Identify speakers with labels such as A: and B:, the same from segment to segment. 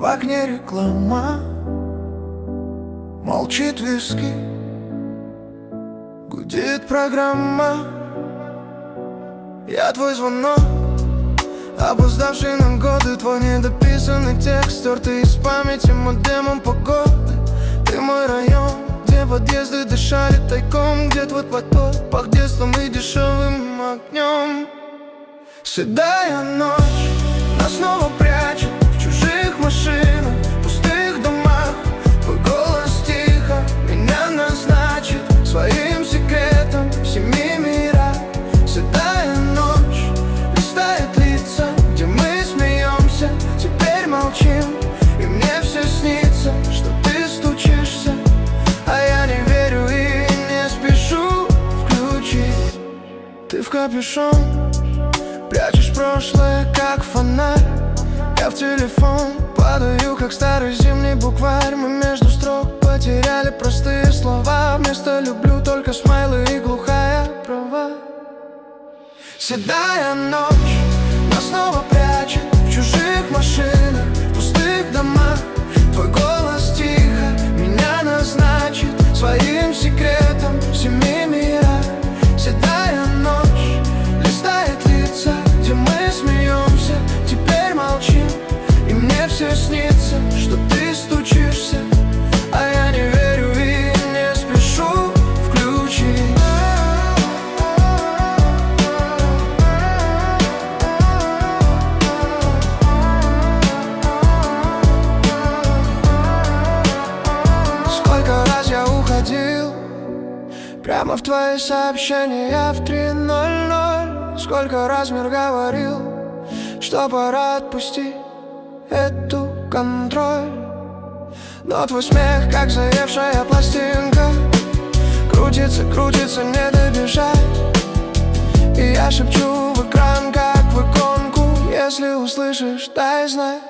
A: В окне реклама, молчит виски, гудит программа. Я твой звонок, опоздавший на годы, твой недописанный текст, стертый из памяти модемом погоды. Ты мой район, где подъезды дышали тайком, где твой поток пах детством и дешевым огнем. Седая ночь нас снова прячет в чужих машинах, пустых домах. Твой голос тихо меня назначит своим секретом в семи мирах. Седая ночь листает лица, где мы смеемся, теперь молчим. И мне все снится, что ты стучишься, а я не верю и не спешу включить. Ты в капюшон прячешь прошлое, как фонарь. Я в телефон падаю, как старый зимний букварь. Мы между строк потеряли простые слова. Вместо «люблю» только смайлы и глухая права. Седая ночь нас снова прячет в чужих машинах, в пустых домах. Твой голос тихо меня назначит своим секретом в семи мирах. Седая ночь листает лица, где мы смеемся, теперь молчим. И мне все снится, что ты стучишься, а я не верю и не спешу включить. Сколько раз я уходил прямо в твои сообщения в 3:00. Сколько раз мир говорил, что пора отпустить эту контроль. Но твой смех, как заевшая пластинка, крутится, крутится, не добежать. И я шепчу в экран, как в иконку: если услышишь, дай знать.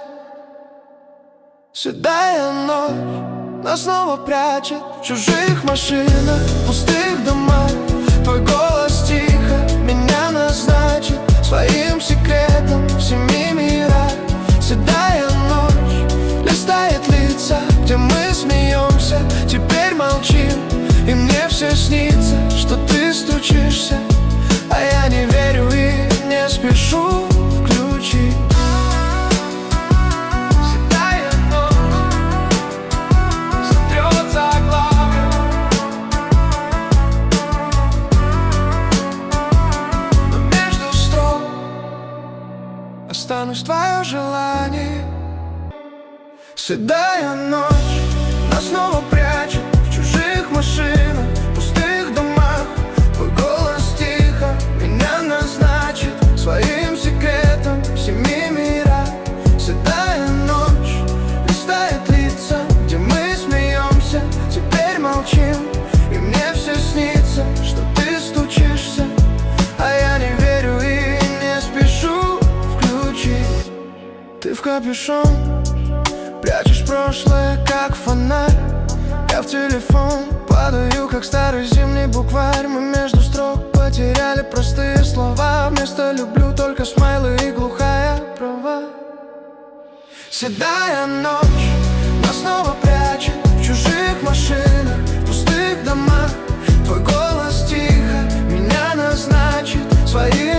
A: Седая ночь нас снова прячет в чужих машинах, в пустых домах. Твой голос тихо меня назначит своим секретом в семи мирах. Седая ночь листает лица, где мы смеемся, теперь молчим. И мне все снится, что ты стучишься, а я не верю и не спешу включить. Останусь твое желание. Седая ночь нас снова прячет в чужих машинах, в пустых домах. Твой голос тихо меня назначит своим секретом в семи мирах. Седая ночь листает лица, где мы смеемся, теперь молчим. И мне все снится, что ты стучишься, а я не верю и не спешу. Ты в капюшон прячешь прошлое, как фонарь. Я в телефон падаю, как старый зимний букварь. Мы между строк потеряли простые слова. Вместо «люблю» только смайлы и глухая права. Седая ночь нас снова прячет в чужих машинах, в пустых домах. Твой голос тихо меня назначит своим